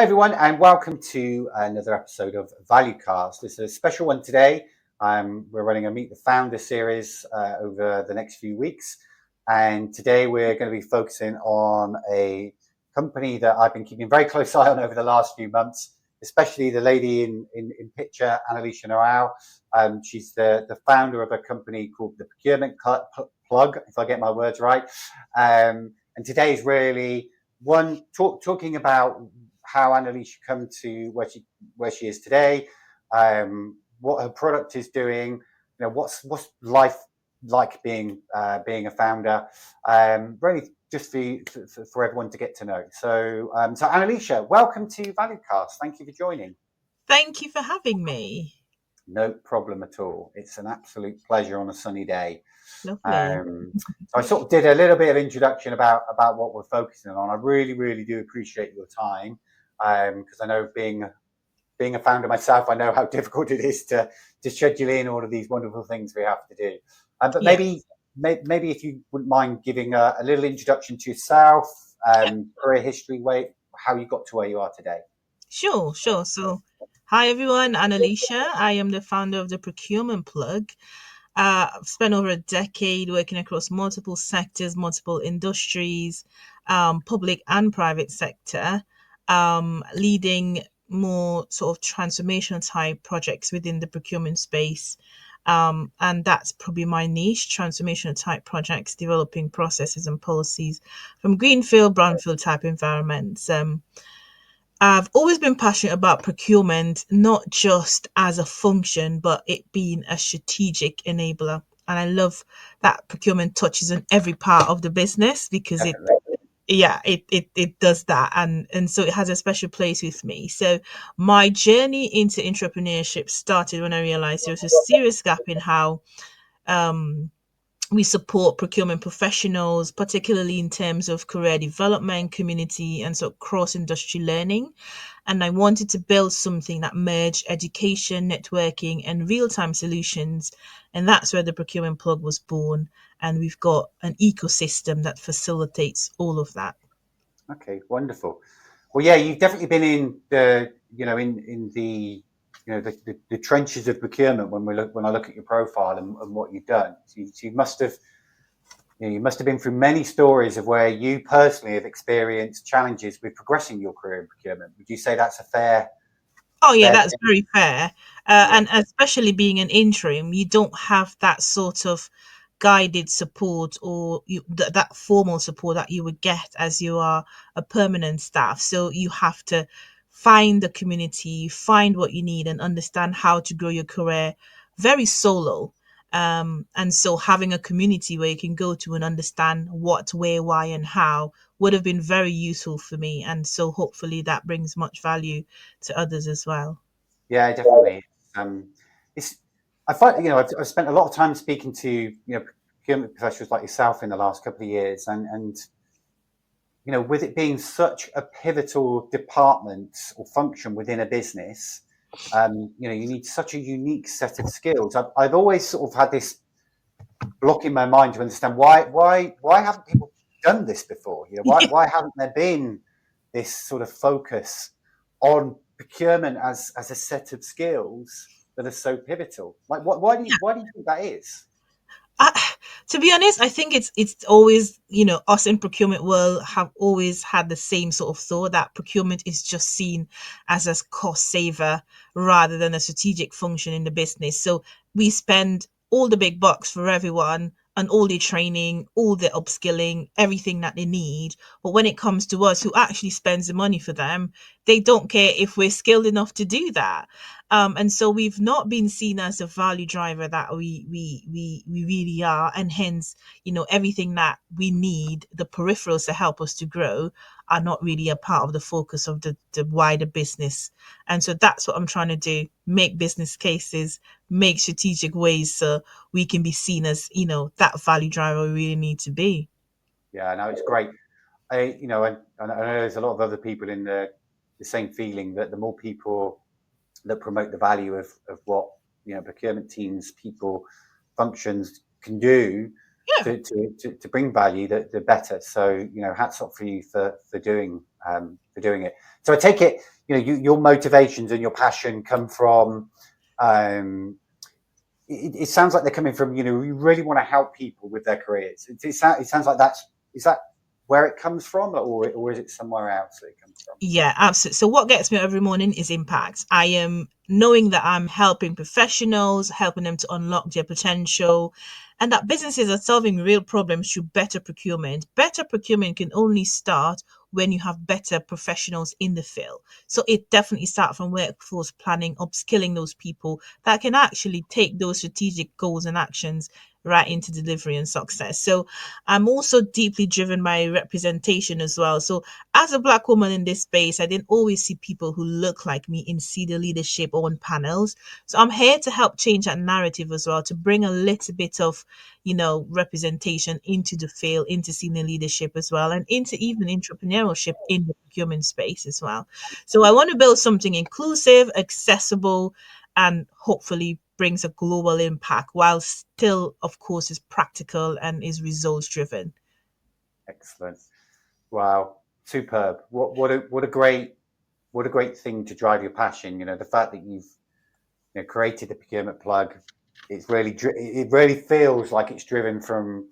Hi everyone, and welcome to another episode of ValueCast. This is a special one today. We're running a Meet the Founder series over the next few weeks, and today we're going to be focusing on a company that I've been keeping a very close eye on over the last few months, especially the lady in picture, Annalisha Noel. She's the founder of a company called the Procurement Plug, if I get my words right. And today is really one talking about how Annalisha come to where she is today, what her product is doing, what's life like being a founder, really just for everyone to get to know. So Annalisha, welcome to ValueCast. Thank you for joining. Thank you for having me. No problem at all. It's an absolute pleasure on a sunny day. Lovely. So I sort of did a little bit of introduction about what we're focusing on. I really do appreciate your time, because I know being a founder myself, I know how difficult it is to schedule in all of these wonderful things we have to do. But maybe if you wouldn't mind giving a little introduction to yourself, career history, how you got to where you are today. Sure. So, hi everyone, Annalisha. I am the founder of the Procurement Plug. I've spent over a decade working across multiple sectors, multiple industries, public and private sector, leading more sort of transformational type projects within the procurement space. And that's probably my niche, transformational type projects, developing processes and policies from greenfield, brownfield type environments. I've always been passionate about procurement, not just as a function, but it being a strategic enabler. And I love that procurement touches on every part of the business because it does that. And so it has a special place with me. So my journey into entrepreneurship started when I realized there was a serious gap in how um we support procurement professionals, particularly in terms of career development, community, and so cross industry learning. And I wanted to build something that merged education, networking, and real time solutions. And that's where the Procurement Plug was born. And we've got an ecosystem that facilitates all of that. Okay, wonderful. Well, yeah, you've definitely been in the, in the, the trenches of procurement when I look at your profile and what you've done. So you must have, you must have been through many stories of where you personally have experienced challenges with progressing your career in procurement. Would you say that's a Oh, yeah, fair that's thing? very fair. Yeah. And especially being an interim, you don't have that sort of guided support or that formal support that you would get as you are a permanent staff. So you have to find the community, find what you need, and understand how to grow your career very solo. And so having a community where you can go to and understand what, where, why, and how would have been very useful for me. And so hopefully that brings much value to others as well. Yeah, definitely. Um, it's I find I've spent a lot of time speaking to procurement professionals like yourself in the last couple of years, and with it being such a pivotal department or function within a business, you need such a unique set of skills. I've always sort of had this block in my mind to understand why haven't people done this before? Why haven't there been this sort of focus on procurement as a set of skills that are so pivotal? Like, why do you think that is? I, to be honest, I think it's always, us in procurement world have always had the same sort of thought that procurement is just seen as a cost saver rather than a strategic function in the business. So we spend all the big bucks for everyone and all the training, all the upskilling, everything that they need. But when it comes to us who actually spends the money for them, they don't care if we're skilled enough to do that. And so we've not been seen as a value driver that we really are, and hence, everything that we need, the peripherals to help us to grow, are not really a part of the focus of the wider business. And so that's what I'm trying to do: make business cases, make strategic ways so we can be seen as that value driver we really need to be. Yeah, no, it's great. I know there's a lot of other people in the same feeling that the more people that promote the value of what procurement teams, people, functions can do Yeah. to bring value, the better. So hats off for you for doing for doing it. So I take it, your motivations and your passion come from. It sounds like they're coming from, you really want to help people with their careers. It sounds like is that where it comes from, or is it somewhere else that it comes from? Yeah, absolutely. So what gets me every morning is impact. I am knowing that I'm helping professionals, helping them to unlock their potential, and that businesses are solving real problems through better procurement. Better procurement can only start when you have better professionals in the field. So it definitely starts from workforce planning, upskilling those people that can actually take those strategic goals and actions right into delivery and success. So I'm also deeply driven by representation as well. So as a black woman in this space, I didn't always see people who look like me in senior leadership or on panels. So I'm here to help change that narrative as well, to bring a little bit of, representation into the field, into senior leadership as well, and into even entrepreneurship in the procurement space as well. So I want to build something inclusive, accessible, and hopefully brings a global impact while still, of course, is practical and is results driven. Excellent. Wow, superb. What a great thing to drive your passion. The fact that you've created the procurement plug. It really feels like it's driven from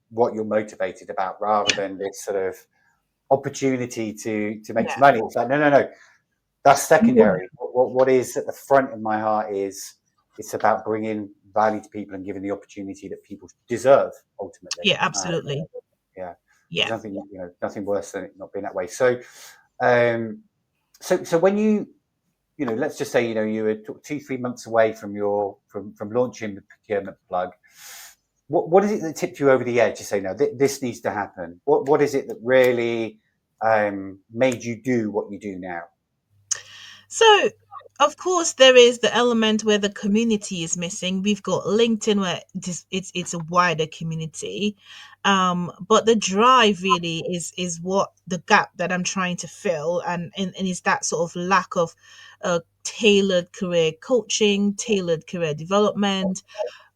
what you're motivated about, rather than this sort of opportunity to make some Yeah. money. It's like, no, no, no, that's secondary. What is at the front of my heart is it's about bringing value to people and giving the opportunity that people deserve ultimately. Yeah, absolutely. Yeah, Yeah. there's nothing worse than it not being that way. Um, so when let's just say you were 2-3 months away from launching the procurement plug. What is it that tipped you over the edge to say no, this needs to happen? What is it that really made you do what you do now? So, of course, there is the element where the community is missing. We've got LinkedIn where it's a wider community, but the drive really is what the gap that I'm trying to fill, and is that sort of lack of tailored career coaching, tailored career development,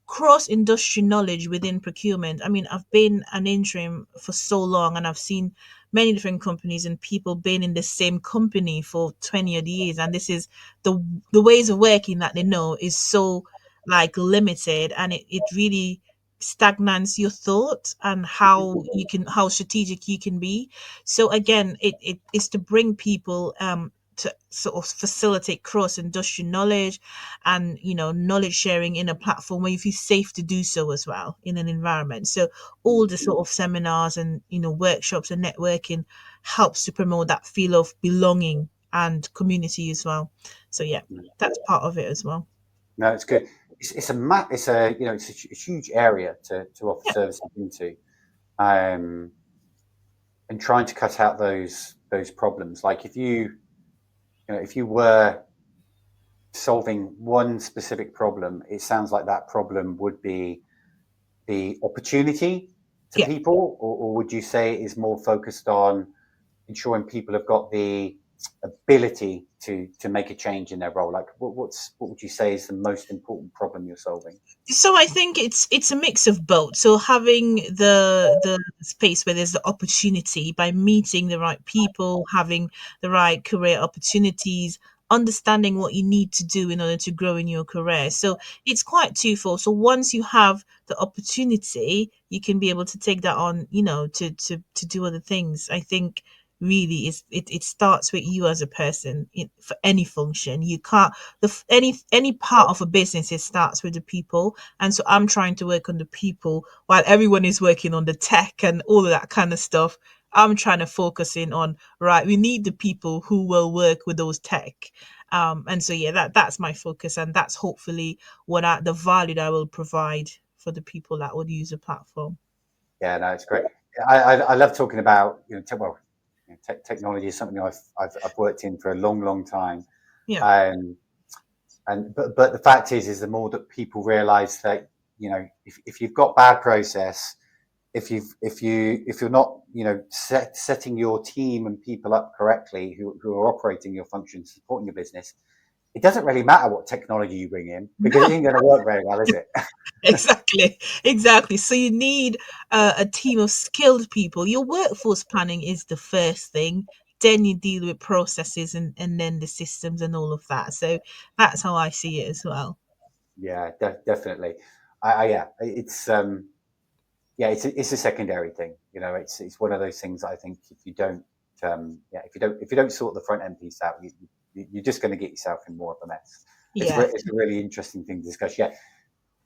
cross industry knowledge within procurement. I mean, I've been an interim for so long and I've seen many different companies and people been in the same company for 20 odd years. And this is the ways of working that they know is so like limited, and it really stagnates your thought and how strategic you can be. So again, it is to bring people to sort of facilitate cross industry knowledge and knowledge sharing in a platform where you feel safe to do so as well in an environment. So all the sort of seminars and workshops and networking helps to promote that feel of belonging and community as well. So yeah, that's part of it as well. No, it's good. It's a huge area to offer Yeah. services into, um, and trying to cut out those problems. Like if you were solving one specific problem, it sounds like that problem would be the opportunity to Yeah. people, or would you say it is more focused on ensuring people have got the ability to make a change in their role? Like, what would you say is the most important problem you're solving? So I think it's a mix of both. So having the space where there's the opportunity by meeting the right people, having the right career opportunities, understanding what you need to do in order to grow in your career. So it's quite twofold. So once you have the opportunity, you can be able to take that on, to do other things. I think really it starts with you as a person for any function. You can't any part of a business, it starts with the people, and so I'm trying to work on the people while everyone is working on the tech and all of that kind of stuff. I'm trying to focus in on, right, we need the people who will work with those tech. And so yeah, that's my focus, and that's hopefully the value that I will provide for the people that would use the platform. Yeah, no, it's great. I love talking about technology is something I've worked in for a long, long time. Yeah. Um, but the fact is the more that people realise that if you've got bad process, if you're not setting your team and people up correctly who are operating your functions, supporting your business, it doesn't really matter what technology you bring in because it No. ain't going to work very well, is it? Exactly, exactly. So you need a team of skilled people. Your workforce planning is the first thing. Then you deal with processes and then the systems and all of that. So that's how I see it as well. Yeah, definitely. Yeah, it's a secondary thing. You know, it's one of those things. I think if you don't, if you don't sort the front end piece out, you're just going to get yourself in more of a mess. Yeah, It's a really interesting thing to discuss. Yeah,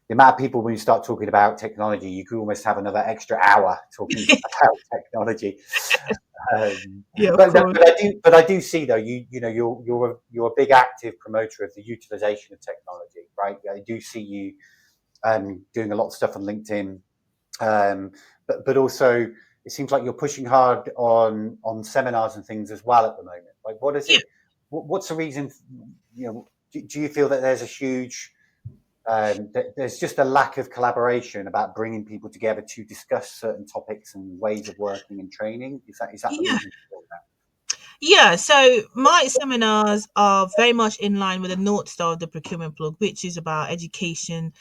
the amount of people when you start talking about technology, you could almost have another extra hour talking about technology. Um, yeah, of course. but I do see though you know you're a big active promoter of the utilization of technology, right? I do see you doing a lot of stuff on LinkedIn, but also it seems like you're pushing hard on seminars and things as well at the moment. Like, what is Yeah. it? What's the reason? You know, do you feel that there's a huge there's just a lack of collaboration about bringing people together to discuss certain topics and ways of working and training? Is that the Yeah. reason for that? Yeah, so my seminars are very much in line with the North Star of the procurement plug, which is about education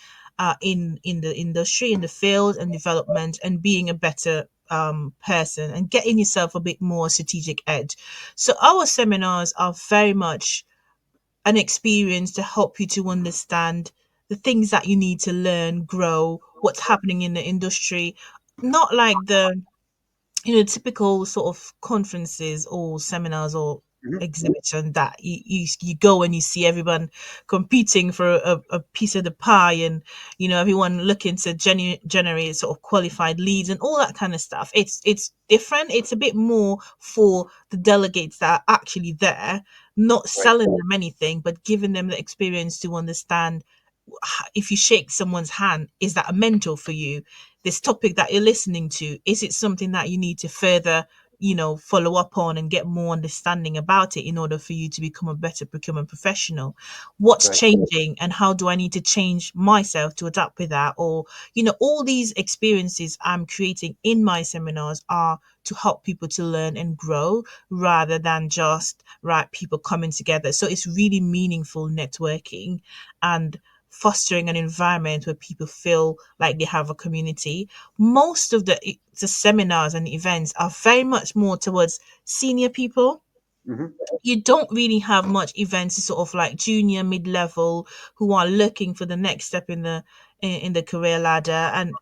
in the industry, in the field and development, and being a better person and getting yourself a bit more strategic edge. So our seminars are very much an experience to help you to understand the things that you need to learn, grow, what's happening in the industry, not like the typical sort of conferences or seminars or Mhm. exhibition that you go and you see everyone competing for a piece of the pie, and everyone looking to generate sort of qualified leads and all that kind of stuff. It's different. It's a bit more for the delegates that are actually there, not Right, selling them anything, but giving them the experience to understand, if you shake someone's hand, is that a mentor for you? This topic that you're listening to, is it something that you need to further, follow up on and get more understanding about it in order for you to become a better procurement professional? What's right, changing and how do I need to change myself to adapt with that? Or, all these experiences I'm creating in my seminars are to help people to learn and grow rather than just right people coming together. So it's really meaningful networking and fostering an environment where people feel like they have a community. Most of the seminars and events are very much more towards senior people. hmm, You don't really have much events sort of like junior mid-level who are looking for the next step in the career ladder and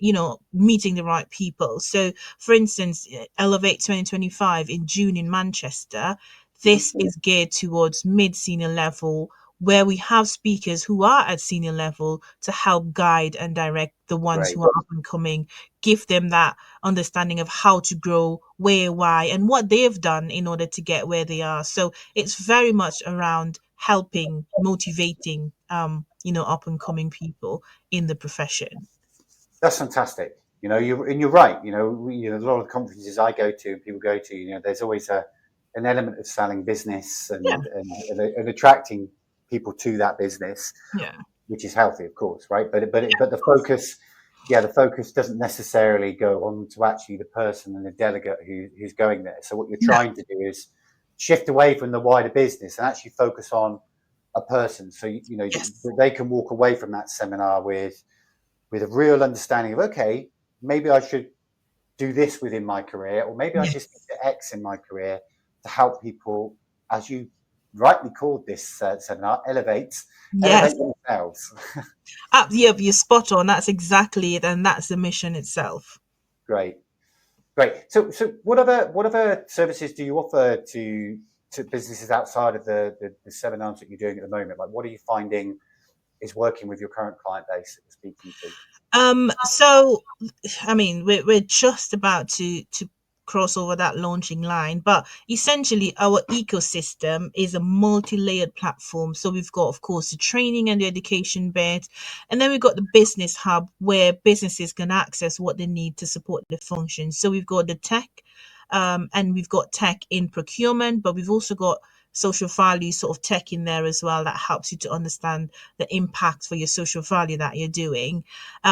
meeting the right people. So for instance, Elevate 2025 in June in Manchester, hmm, this is geared towards mid senior level, where we have speakers who are at senior level to help guide and direct the ones right. who are up and coming, give them that understanding of how to grow, where, why, and what they've done in order to get where they are. So it's very much around helping, motivating, up and coming people in the profession. That's fantastic. You know, you're right. A lot of the conferences I go to, people go to, there's always an element of selling business Yeah, and attracting people to that business, yeah, which is healthy, of course, right? But the focus, yeah, the focus doesn't necessarily go on to actually the person and the delegate who's going there. So what you're no, trying to do is shift away from the wider business and actually focus on a person. So yes, they can walk away from that seminar with a real understanding of, okay, maybe I should do this within my career, or maybe I should stick yes, to X in my career to help people, as you rightly called this seminar, elevate yes. themselves. Yeah, you're spot on. That's exactly it, and that's the mission itself. Great, great. So what other services do you offer to businesses outside of the seminars that you're doing at the moment? Like, what are you finding is working with your current client base that you're speaking to? So I mean, we're just about to cross over that launching line, but essentially our ecosystem is a multi-layered platform. So we've got, of course, the training and the education bit, and then we've got the business hub where businesses can access what they need to support their functions. So we've got the tech, and we've got tech in procurement, but we've also got social value sort of tech in there as well that helps you to understand the impact for your social value that you're doing.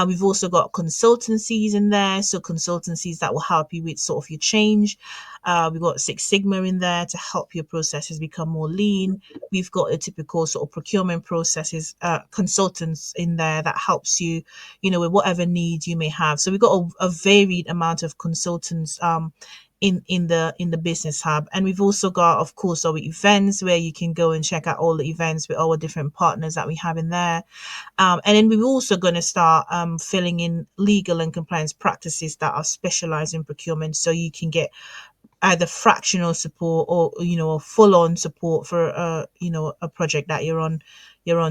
We've also got consultancies in there, so consultancies that will help you with sort of your change. We've got Six Sigma in there to help your processes become more lean. We've got a typical sort of procurement processes consultants in there that helps you, with whatever needs you may have. So we've got a varied amount of consultants in the business hub. And we've also got, of course, our events where you can go and check out all the events with our different partners that we have in there. And then we're also going to start filling in legal and compliance practices that are specialized in procurement, so you can get either fractional support or full on support for a project that you're on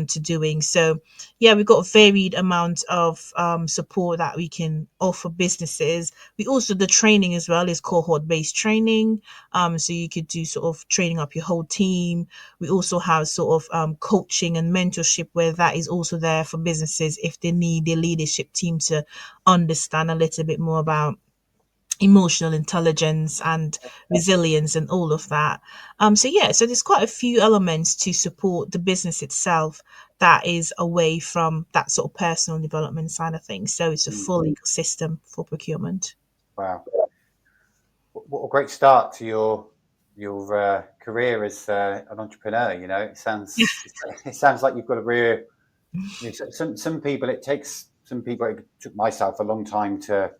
to doing. So yeah, we've got a varied amount of support that we can offer businesses. We also, the training as well is cohort based training, so you could do sort of training up your whole team. We also have sort of coaching and mentorship where that is also there for businesses if they need their leadership team to understand a little bit more about emotional intelligence and resilience and all of that. So yeah, so there's quite a few elements to support the business itself that is away from that sort of personal development side of things. So it's a Mm. full ecosystem for procurement. Wow, what a great start to your career as an entrepreneur. It sounds like you've got a real. Some people, it takes some people. It took myself a long time to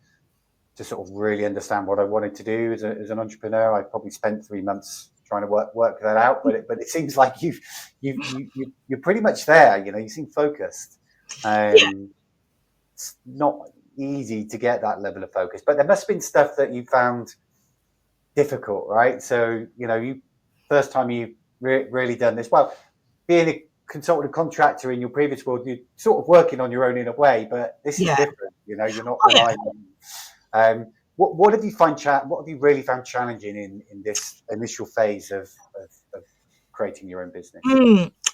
sort of really understand what I wanted to do as an entrepreneur. I probably spent 3 months trying to work that out, but it seems like you're pretty much there. You seem focused. Yeah, It's not easy to get that level of focus, but there must have been stuff that you found difficult, right? So you first time you really done this. Well, being a consultant contractor in your previous world, you're sort of working on your own in a way, but this is yeah. different. You're not Oh yeah. relying on. What have you what have you really found challenging in this initial phase of creating your own business?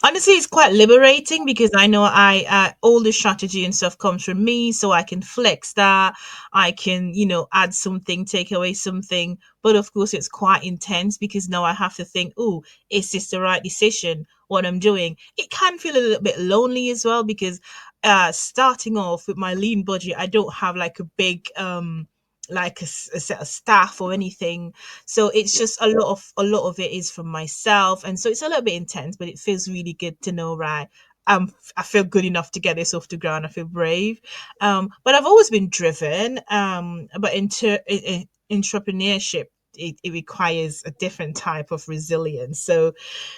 Honestly, it's quite liberating because I know I all the strategy and stuff comes from me, so I can flex that. I can add something, take away something. But of course, it's quite intense because now I have to think, oh, is this the right decision? What I'm doing? It can feel a little bit lonely as well because starting off with my lean budget, I don't have like a big like a set of staff or anything, so it's just a lot of it is from myself, and so it's a little bit intense, but it feels really good to know, right? I feel good enough to get this off the ground. I feel brave. But I've always been driven. But entrepreneurship, it requires a different type of resilience. So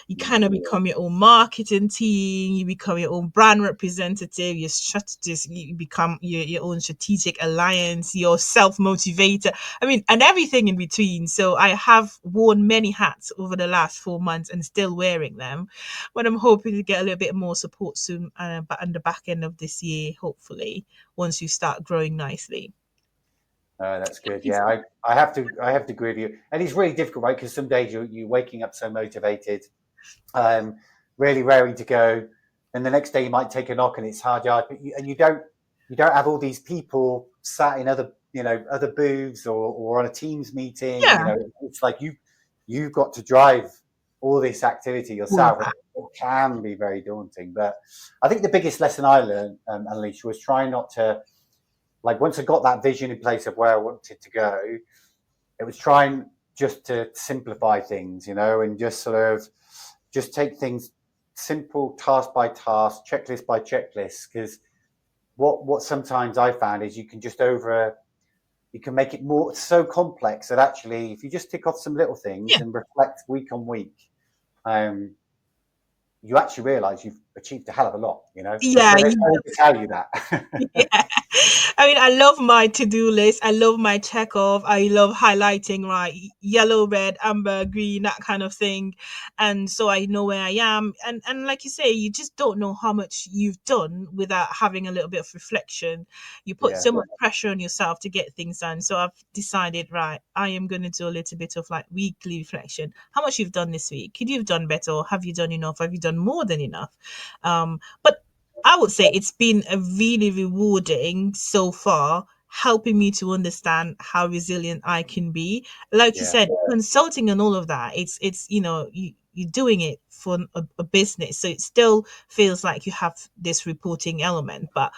you kind of become your own marketing team, you become your own brand representative, your strategist, you become your own strategic alliance, your self motivator. I mean, and everything in between. So I have worn many hats over the last 4 months and still wearing them. But I'm hoping to get a little bit more support soon, but on the back end of this year, hopefully, once you start growing nicely. That's good. Yeah, I have to agree with you. And it's really difficult, right? Because some days you're waking up so motivated, um, really raring to go, and the next day you might take a knock and it's hard yard, but you don't have all these people sat in other booths or on a Teams meeting. Yeah, It's like you've got to drive all this activity all of yourself. that. It can be very daunting, but I think the biggest lesson I learned, Annalisha, was trying not to, like, once I got that vision in place of where I wanted to go, it was trying just to simplify things, and just sort of just take things simple, task by task, checklist by checklist. Because what sometimes I found is you can make it more so complex that actually, if you just tick off some little things Yeah, and reflect week on week, um, you actually realise you've achieved a hell of a lot. yeah. When they try to tell you that. Yeah. I mean, I love my to-do list. I love my check off. I love highlighting, right? Yellow, red, amber, green, that kind of thing. And so I know where I am. And like you say, you just don't know how much you've done without having a little bit of reflection. You put Yeah. so much pressure on yourself to get things done. So I've decided, right, I am going to do a little bit of like weekly reflection. How much you've done this week? Could you have done better? Or have you done enough? Have you done more than enough? But I would say it's been a really rewarding so far, helping me to understand how resilient I can be. Like you Yeah. said, consulting and all of that. It's you're doing it for a business, so it still feels like you have this reporting element, but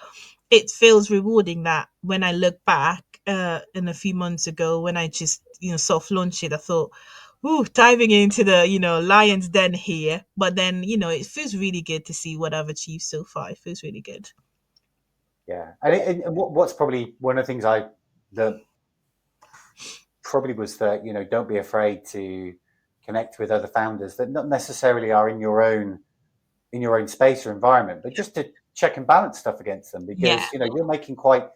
it feels rewarding that when I look back in a few months ago when I just soft launched it, I thought, ooh, diving into the lion's den here. But then it feels really good to see what I've achieved so far. It feels really good. Yeah, and what's probably one of the things that probably was that don't be afraid to connect with other founders that not necessarily are in your own space or environment, but just to check and balance stuff against them, Yeah, because you're making quite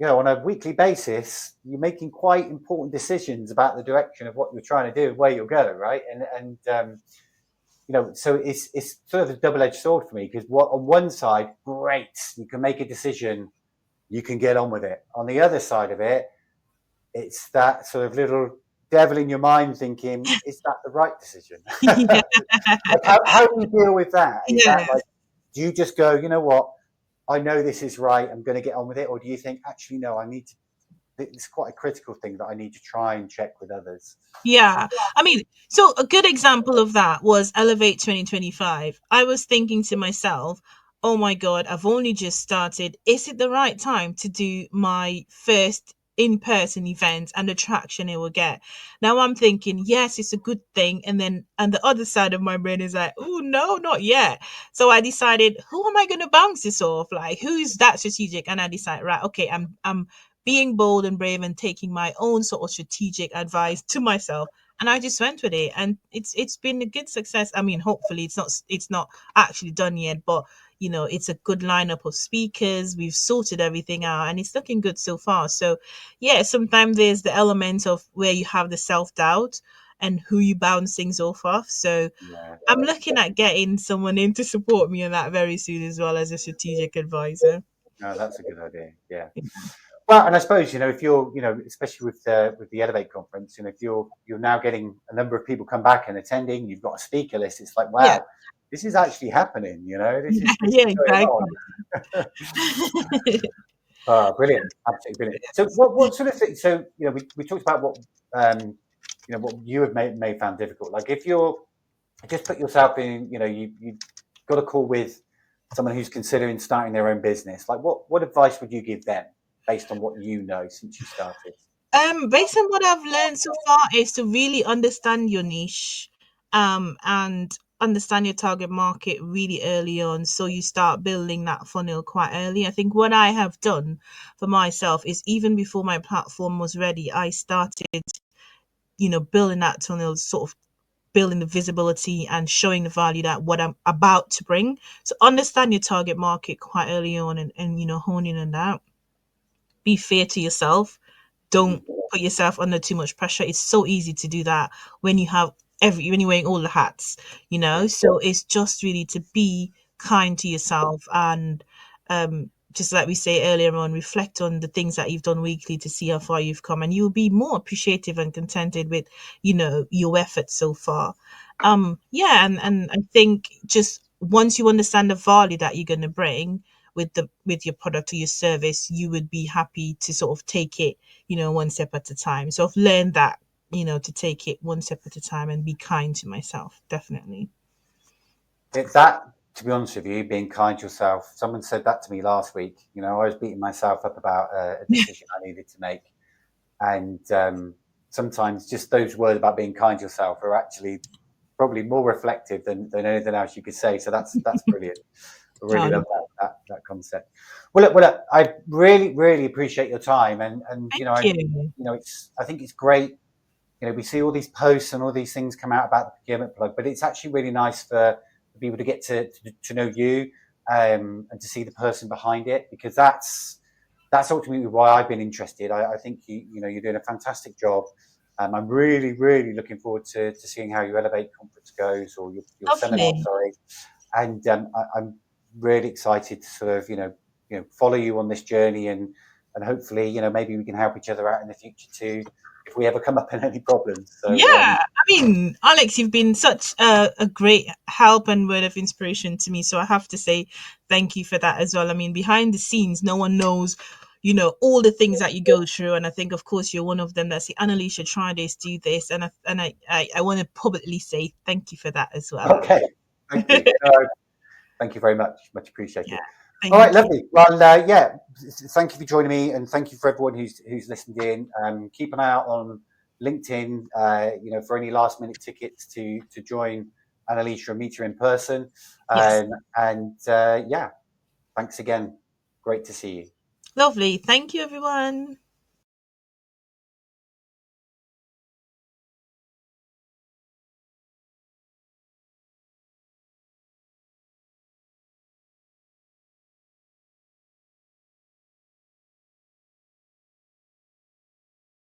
on a weekly basis, you're making quite important decisions about the direction of what you're trying to do, where you'll go, right? So it's sort of a double-edged sword for me, because what on one side, great, you can make a decision, you can get on with it. On the other side of it, it's that sort of little devil in your mind thinking, is that the right decision? yeah, Like, how do you deal with that? Is yeah. that like, do you just go, you know what, I know this is right, I'm going to get on with it? Or do you think, actually, no, I need to, it's quite a critical thing that I need to try and check with others? Yeah. I mean, so a good example of that was Elevate 2025. I was thinking to myself, oh my God, I've only just started. Is it the right time to do my first in-person event and the traction it will get? Now I'm thinking, yes, it's a good thing. And the other side of my brain is like, oh no, not yet. So I decided, who am I going to bounce this off? Like, who's that strategic? And I decided, right, okay, I'm being bold and brave and taking my own sort of strategic advice to myself, and I just went with it, and it's been a good success. I mean, hopefully it's not actually done yet, but it's a good lineup of speakers. We've sorted everything out and it's looking good so far. So yeah, sometimes there's the element of where you have the self-doubt and who you bounce things off of. So Yeah, I'm looking at getting someone in to support me on that very soon, as well as a strategic advisor. no, that's a good idea. Yeah. Well, and I suppose if you're especially with the Elevate conference, if you're now getting a number of people come back and attending, you've got a speaker list. It's like, Yeah. wow, this is actually happening. This Yeah, is going exactly. on. Brilliant, absolutely brilliant. So, what sort of thing? So, we talked about what what you have may found difficult. Like, if you're just put yourself in, you got a call with someone who's considering starting their own business. Like, what advice would you give them based on what you know since you started? Based on what I've learned so far is to really understand your niche, and understand your target market really early on. So you start building that funnel quite early. I think what I have done for myself is even before my platform was ready, I started, building that funnel, sort of building the visibility and showing the value that what I'm about to bring. So understand your target market quite early on, and honing on that. Be fair to yourself. Mhm. Don't put yourself under too much pressure. It's so easy to do that when you have when you're wearing all the hats, Yeah, So it's just really to be kind to yourself, and just like we say earlier on, reflect on the things that you've done weekly to see how far you've come, and you'll be more appreciative and contented with, your efforts so far. Yeah, and I think just once you understand the value that you're gonna bring with your product or your service, you would be happy to sort of take it, one step at a time. So I've learned that, to take it one step at a time and be kind to myself, definitely. that, to be honest with you, being kind to yourself. Someone said that to me last week. I was beating myself up about a decision I needed to make, and sometimes just those words about being kind to yourself are actually probably more reflective than anything else you could say. So that's brilliant. I really Oh, love that concept. Well, look, I really appreciate your time, and thank you. it's I think it's great. We see all these posts and all these things come out about the procurement plug, but it's actually really nice for people to get to know you, and to see the person behind it, because that's ultimately why I've been interested. I think you're doing a fantastic job. I'm really looking forward to seeing how your Elevate conference goes, or your seminar, Lovely. sorry. And I'm really excited to sort of follow you on this journey, and hopefully maybe we can help each other out in the future too, if we ever come up in any problems. Yeah, So I mean, Alex, you've been such a great help and word of inspiration to me. So I have to say thank you for that as well. I mean, behind the scenes, no one knows, all the things that you go through. And I think, of course, you're one of them that say, Annalisha, try this, do this. And I want to publicly say thank you for that as well. Okay, thank you. Thank you very much. Much Yeah, appreciated. All right, thank you. lovely. Well, yeah, thank you for joining me, and thank you for everyone who's listened in. Keep an eye out on LinkedIn, for any last minute tickets to join Annalisha and meet her in person. Yes, Yeah, thanks again. Great to see you. lovely. Thank you, everyone.